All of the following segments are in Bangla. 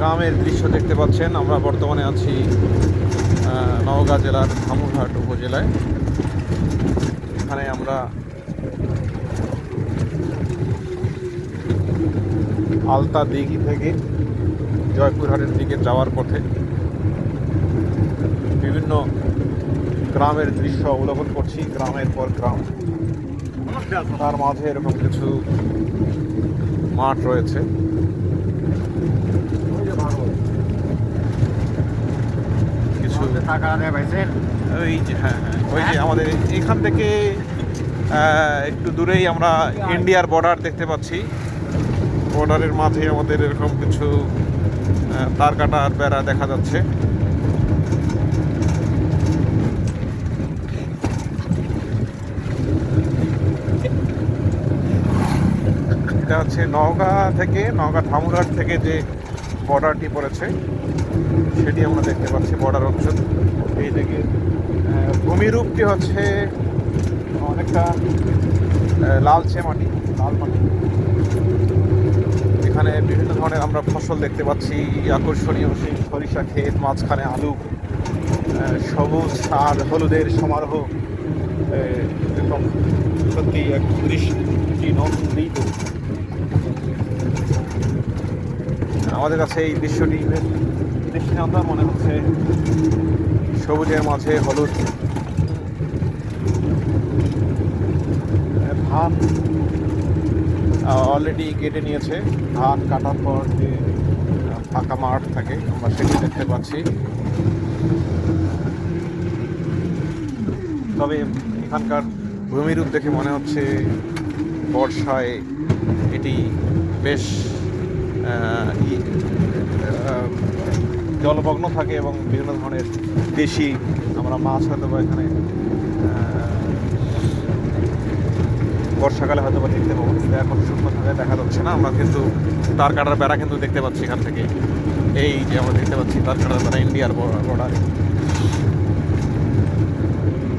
গ্রামের দৃশ্য দেখতে পাচ্ছেন। আমরা বর্তমানে আছি নওগাঁ জেলার ধামুরহাট উপজেলায়। এখানে আমরা আলতা দিঘি থেকে জয়পুরহাটের দিকে যাওয়ার পথে বিভিন্ন গ্রামের দৃশ্য অবলোকন করছি, গ্রামের পর গ্রাম। তার মাঝে এরকম কিছু মাঠ রয়েছে। কিছু ওই যে ওই যে আমাদের এখান থেকে একটু দূরেই আমরা ইন্ডিয়ার বর্ডার দেখতে পাচ্ছি। বর্ডারের মাঝে আমাদের এরকম কিছু তার কাটার বেড়া দেখা যাচ্ছে। এটা হচ্ছে নওগাঁ ধামুরহাট থেকে যে বর্ডারটি পড়েছে সেটি আমরা দেখতে পাচ্ছি, বর্ডার অঞ্চল। এই দিকে ভূমিরূপটি হচ্ছে অনেকটা লাল মাটি। এখানে বিভিন্ন ধরনের আমরা ফসল দেখতে পাচ্ছি, আকর্ষণীয় সেই সরিষা ক্ষেত, মাঝখানে আলু, সবুজ আর হলুদের সমারোহ। এরকম সত্যি এক দৃষ্টি নন্দিত। আমাদের কাছে এই দৃশ্যটি বেশ দৃষ্টান্ত মনে হচ্ছে। সবুজের মাঝে হলুদ। ধান অলরেডি কেটে নিয়েছে। ধান কাটার পর যে ফাঁকা মাঠ থাকে আমরা সেটি দেখতে পাচ্ছি। তবে এখানকার ভূমিরূপ দেখে মনে হচ্ছে বর্ষায় এটি বেশ জলমগ্ন থাকে এবং বিভিন্ন ধরনের দেশি আমরা মাছ হয়তো বা এখানে বর্ষাকালে হয়তো বা দেখতে পাবো, কিন্তু এখন শুকনো থাকায় দেখা যাচ্ছে না। আমরা কিন্তু তার কাটার বেড়া কিন্তু দেখতে পাচ্ছি এখান থেকে। এই যে আমরা দেখতে পাচ্ছি তার কাটার বেড়া, ইন্ডিয়ার বর্ডারে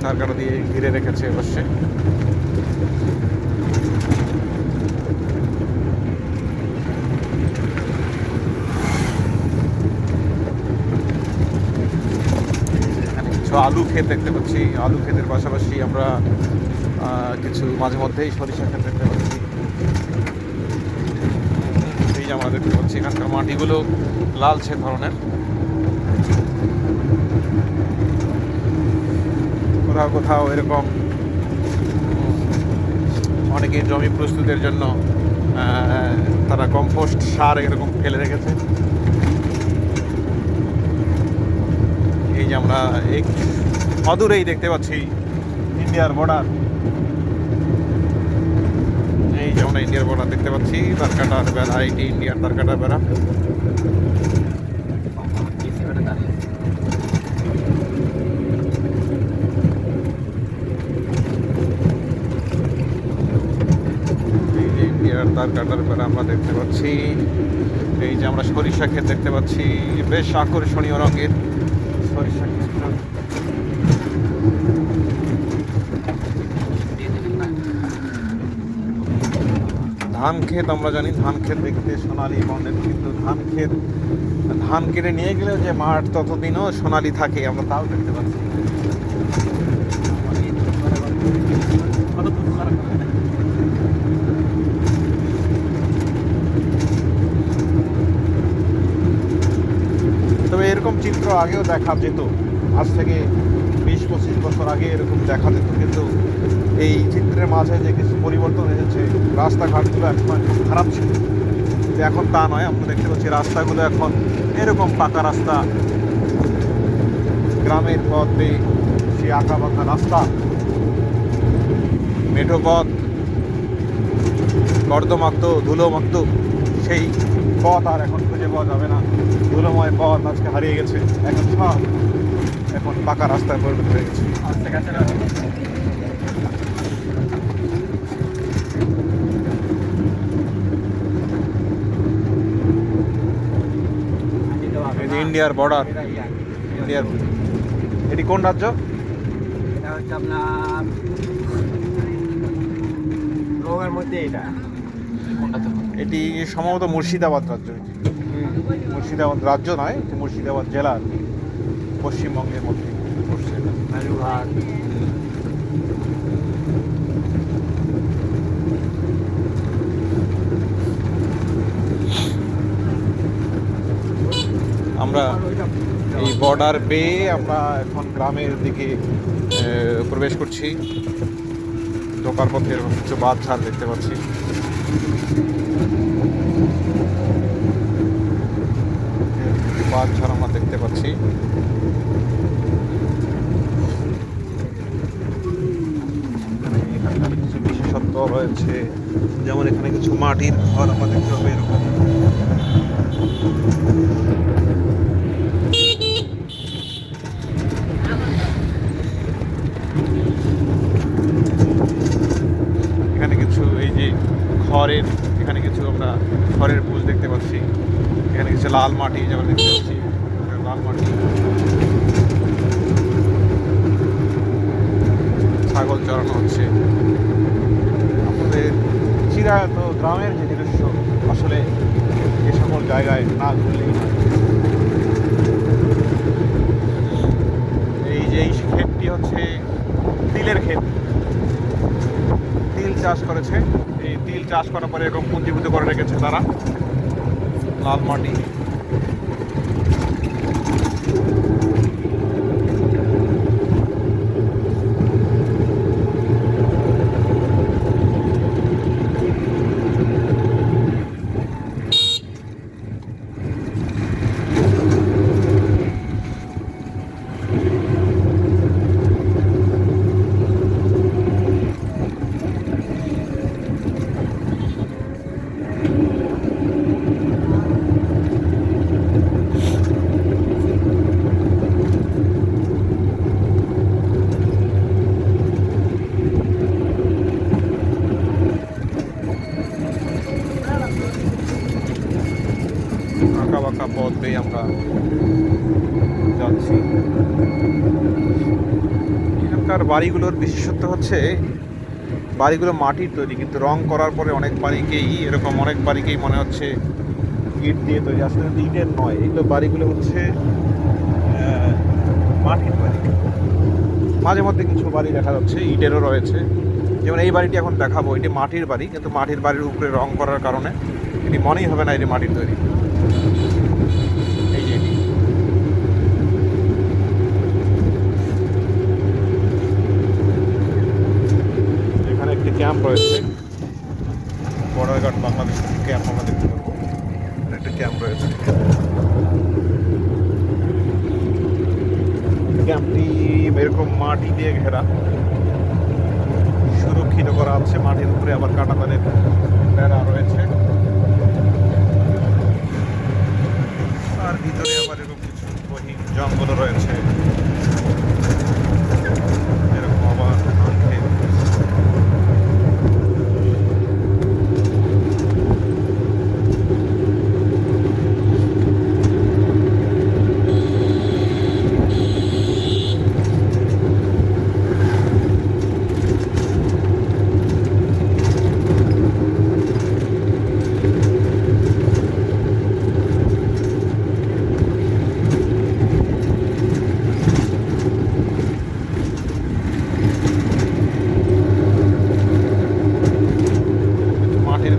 তার কাটা দিয়ে ঘিরে রেখেছে অবশ্যই। আলু ক্ষেত দেখতে পাচ্ছি। আলু ক্ষেতের পাশাপাশি আমরা কিছু মাঝে মধ্যেই সরিষা ক্ষেত দেখতে পাচ্ছি। এই যে আমরা দেখতে পাচ্ছি এখানকার মাটিগুলো লালচে ধরনের। কোথাও কোথাও এরকম অনেকে জমি প্রস্তুতের জন্য তারা কম্পোস্ট সার এরকম ফেলে রেখেছে। এই যে আমরা এক অদূরেই দেখতে পাচ্ছি ইন্ডিয়ার বর্ডার। এই যে আমরা ইন্ডিয়ার বর্ডার দেখতে পাচ্ছি, তার কাটার বেড়া, এটি ইন্ডিয়ার তার কাটার বেড়া। এই যে ইন্ডিয়ার তার কাটার বেড়া আমরা দেখতে পাচ্ছি। এই যে আমরা সরিষা ক্ষেত দেখতে পাচ্ছি, বেশ আকর্ষণীয় রঙের সরিষা ক্ষেত। ধান ক্ষেত আমরা জানি, ধান ক্ষেত দেখতে সোনালি বর্ণের, কিন্তু ধান কেটে নিয়ে গেলেও যে মাঠ ততদিনও সোনালি থাকে আমরা তাও দেখতে পাচ্ছি। তবে এরকম চিত্র আগেও দেখা যেত, আজ থেকে 20-25 বছর আগে এরকম দেখা যেত, কিন্তু এই চিত্রের মাঝে যে কিছু পরিবর্তন এসেছে। রাস্তাঘাটগুলো এখন খুব খারাপ ছিল, কিন্তু এখন তা নয়। আমরা দেখতে পাচ্ছি রাস্তাগুলো এখন এরকম পাকা রাস্তা। গ্রামের পথে সেই আঁকা বাঁকা রাস্তা, মেঠো পথ, কর্দমাক্ত ধুলোমাক্ত সেই পথ আর এখন খুঁজে পাওয়া যাবে না। ধুলোময় পথ আজকে হারিয়ে গেছে, এখন পাকা রাস্তায় পরিণত হয়ে গেছে। ইন্ডিয়ার বর্ডার, ইন্ডিয়ার। এটি কোন রাজ্য? এটা হচ্ছে আপনার নওগাঁর মধ্যে। এটি সম্ভবত মুর্শিদাবাদ রাজ্য। মুর্শিদাবাদ রাজ্য নয়, এটি মুর্শিদাবাদ জেলা আর কি, পশ্চিমবঙ্গের মধ্যে পড়ছে এটা। বালুঘাট। আমরা এই বর্ডার পেয়ে আমরা এখন গ্রামের দিকে প্রবেশ করছি। ঢোকার পথে এরকম কিছু বাঁধ দেখতে পাচ্ছি। বাঁধ আমরা দেখতে পাচ্ছি। এখানকার কিছু বিশেষত্ব রয়েছে, যেমন এখানে কিছু মাটির ঘর আমরা দেখতে পাবো এরকম। এখানে কিছু এই যে খড়ের, এখানে কিছু আমরা খড়ের পুল দেখতে পাচ্ছি। এখানে কিছু লাল মাটি যেমন দেখতে পাচ্ছি, লাল মাটি। ছাগল চড়ানো হচ্ছে। আমাদের চিরায়ত গ্রামের যে দৃশ্য, আসলে এ সকল জায়গায় না ঘুরলেই নয়। এই যে এই ক্ষেতটি হচ্ছে তিলের ক্ষেত, তিল চাষ করেছে। এই তিল চাষ করার পরে এরকম পুঞ্জীভূত করে রেখেছে তারা, লাল মাটি। আঁকা বাঁকা পথ দিয়ে আমরা যাচ্ছি। এখানকার বাড়িগুলোর বিশেষত্ব হচ্ছে বাড়িগুলো মাটির তৈরি, কিন্তু রং করার পরে অনেক বাড়িকেই মনে হচ্ছে ইট দিয়ে তৈরি। আসলে কিন্তু ইটের নয়, এগুলো বাড়িগুলো হচ্ছে মাটির বাড়ি। মাঝে মধ্যে কিছু বাড়ি দেখা যাচ্ছে ইটেরও রয়েছে, যেমন এই বাড়িটি এখন দেখাবো, এটি মাটির বাড়ি, কিন্তু মাটির বাড়ির উপরে রং করার কারণে এটি মনেই হবে না এটি মাটির তৈরি। এই যে এখানে একটি ক্যাম্প রয়েছে, বর্ডার গার্ড বাংলাদেশ ক্যাম্প আমরা দেখতে পাবো। একটা ক্যাম্প রয়েছে। ক্যাম্পটি এরকম মাটি দিয়ে ঘেরা, সুরক্ষিত করা আছে। মাটির উপরে আবার কাঁটাতারের বেড়া রয়েছে, আর ভিতরে আবার এরকম কিছু গহীন জঙ্গল রয়েছে। এরকম আবার ধান ক্ষেত।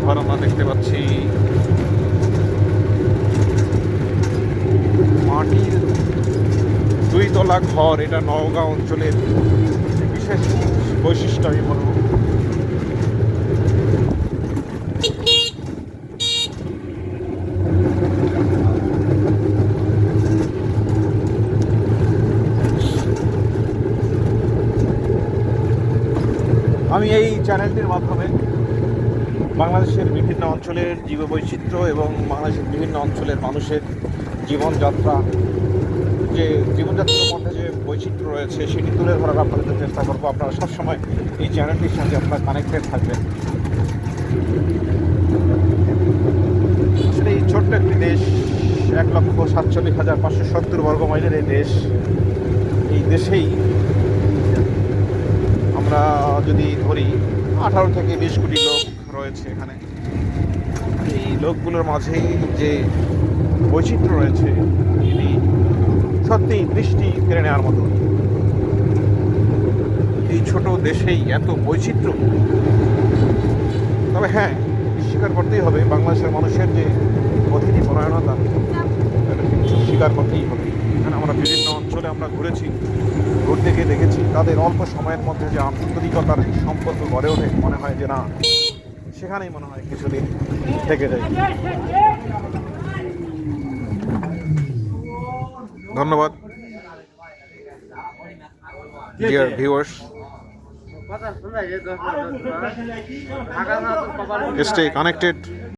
ঘর আমরা দেখতে পাচ্ছি, মাটির 2 তলা ঘর। এটা নওগাঁ অঞ্চলের বিশেষ বৈশিষ্ট্য আমি বলব। আমি এই চ্যানেলটির মাধ্যমে বাংলাদেশের বিভিন্ন অঞ্চলের জীববৈচিত্র্য এবং বাংলাদেশের বিভিন্ন অঞ্চলের মানুষের জীবনযাত্রার মধ্যে যে বৈচিত্র্য রয়েছে সেটি তুলে ধরার আপনাদের চেষ্টা করবো। আপনারা সবসময় এই চ্যানেলটির সঙ্গে আপনারা কানেক্টেড থাকবেন। আসলে এই ছোট্ট একটি দেশ, 1,47,570 বর্গ মাইলের এই দেশ, এই দেশেই আমরা যদি ধরি 18 থেকে 20 কোটি লোক রয়েছে এখানে। এই লোকগুলোর মাঝেই যে বৈচিত্র্য রয়েছে, এটি সত্যি দৃষ্টি কেড়ে নেওয়ার মতো। এই ছোট দেশেই এত বৈচিত্র্য। তবে হ্যাঁ, স্বীকার করতেই হবে বাংলাদেশের মানুষের যে অতিথি পরায়ণতা, এটা কিন্তু স্বীকার করতেই হবে। এখানে আমরা বিভিন্ন অঞ্চলে আমরা ঘুরতে গিয়ে দেখেছি তাদের অল্প সময়ের মধ্যে যে আন্তরিকতার সম্পর্ক গড়ে ওঠে, মনে হয় যে না, সেখানেই মনে হয় কিছুদিন থেকে যায়। ধন্যবাদ ডিয়ার ভিউয়ার্স, stay connected.